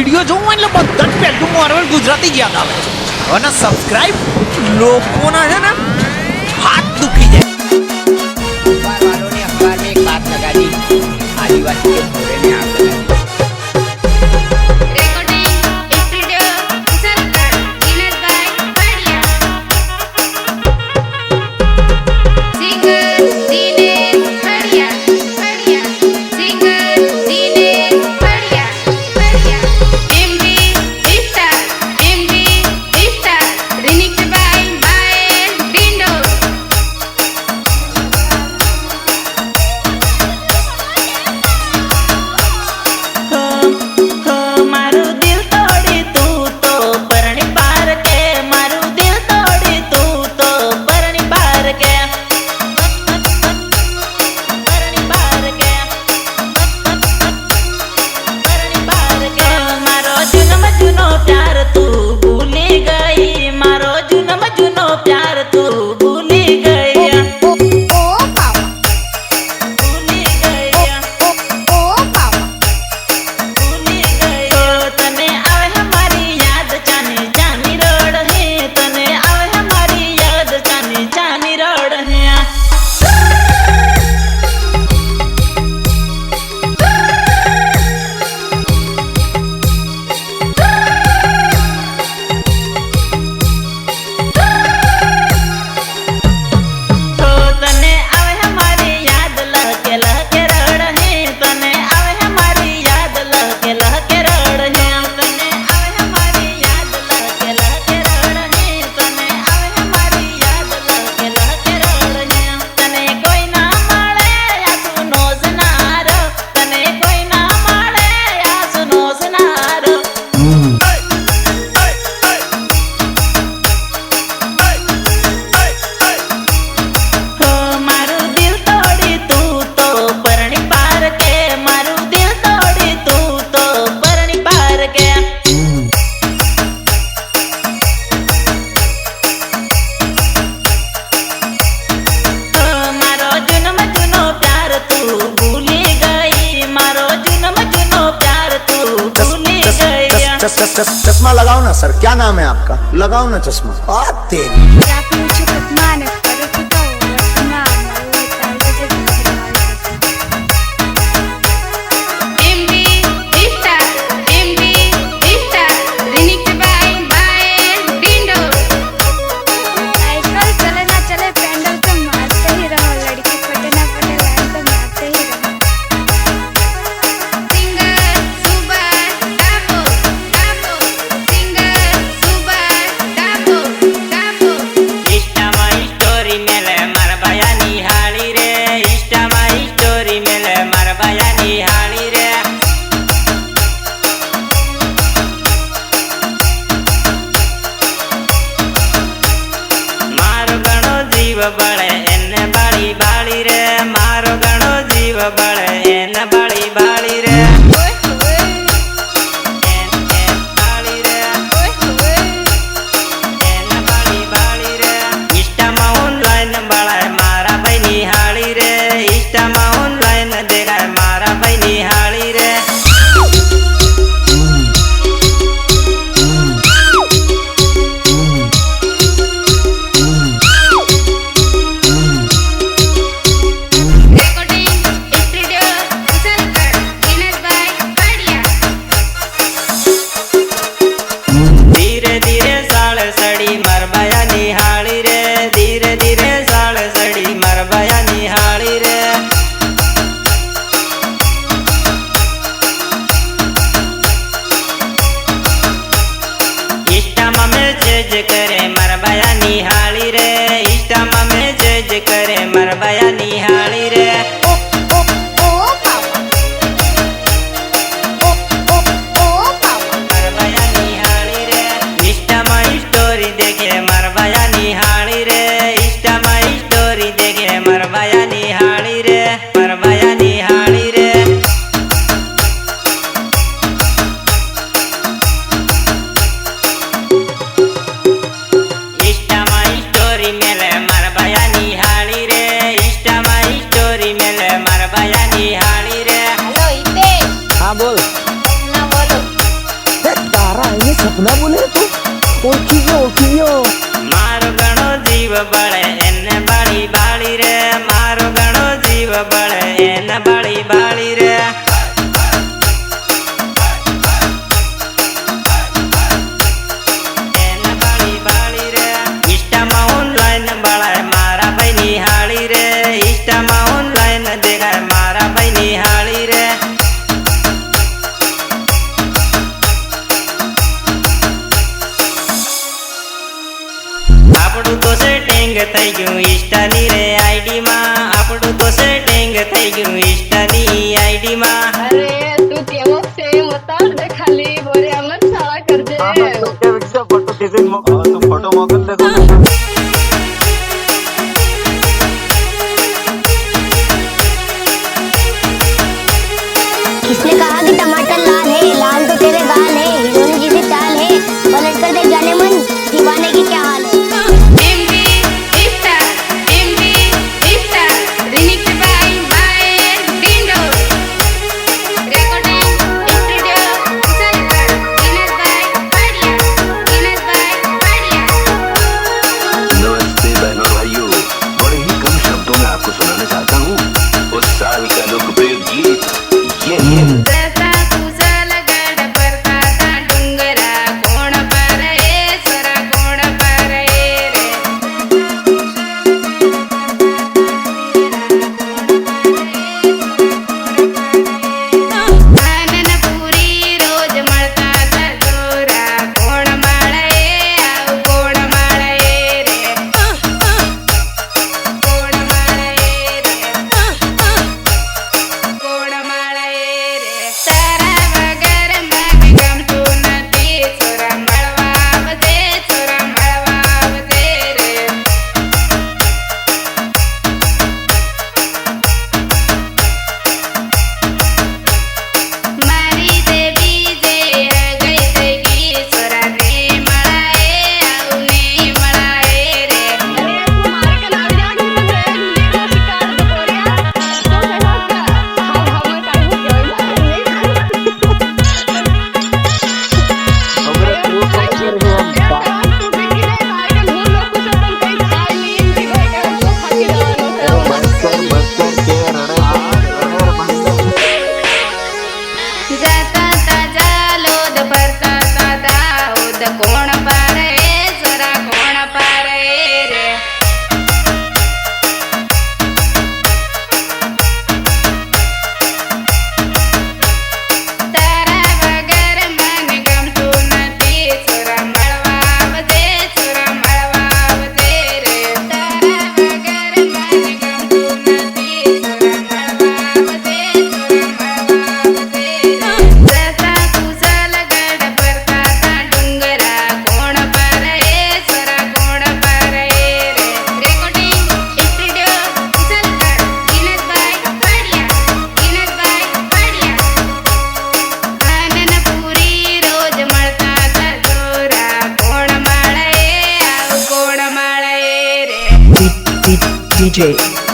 Video જોઉં એટલે બધા જ પહેલું માર્વેલ ગુજરાતી જ યાદ આવે છે અને સબસ્ક્રાઇબ લોકોના છે ને હાથ દુખી જાય। अखबार वालों ने अखबार में एक बात लगा दी, आदिवासी के घोड़े ने आग लगा दी। चश्मा लगाओ ना सर, क्या नाम है आपका? लगाओ ना चश्मा। बड़े एने बाड़ी बाड़ी रे, मारो गणो जीव बड़े एने बाड़ी बाड़ी रे। इष्टा माउन लाइन बड़ा मारा बहनी हाड़ी रे, इष्टा माउन लाइन देखा मारा बहनी हाड़ी रे। करे मरबया निहाली रे, इष्टमा में जज करे मरबया निहाली रे। मरबया निहाली रे, इष्टमा स्टोरी देखे मरबया निहाली रे, इष्टमा स्टोरी देखे मरबया निहाली रे, मरबया निहाली रे। इष्टमा स्टोरी मेले मरबया निहाली रे, इष्टमा સપના બોલે તું ઓળખી ગયો મારો ઘણો જીવ બળે એને બાળી બાળી રે મારો ઘણો જીવ બળે એને બાળી બાળી રે એને બાળી બાળી રે ઇન્સ્ટામાં ઓનલાઈન બળાય મારા ભાઈ નિહાળી રે ઇન્સ્ટામાં ઓનલાઈન દેખાય મારા ભાઈ નિહાળી રે આપણું તો સેટિંગ થઈ ગયું ઇન્સ્ટાની રે આઈડી માં આપણું તો સેટિંગ થઈ ગયું ઇન્સ્ટાની આઈડી માં અરે તું કેવો છે ઉતાર દે ખાલી બોરે આમ જ સાળા કરજે फोटो मोकल दे दो किसने कहा कि टमाटर लाल है लाल तो तेरे गाल है हीरोइन जैसे चाल है पलट कर देख जाने मन दीवाने की क्या हाल है नमस्ते बहनों भाइयों बड़े ही कम शब्दों में आपको सुनाना चाहता हूँ उस साल का लोकप्रिय गीत ये DJ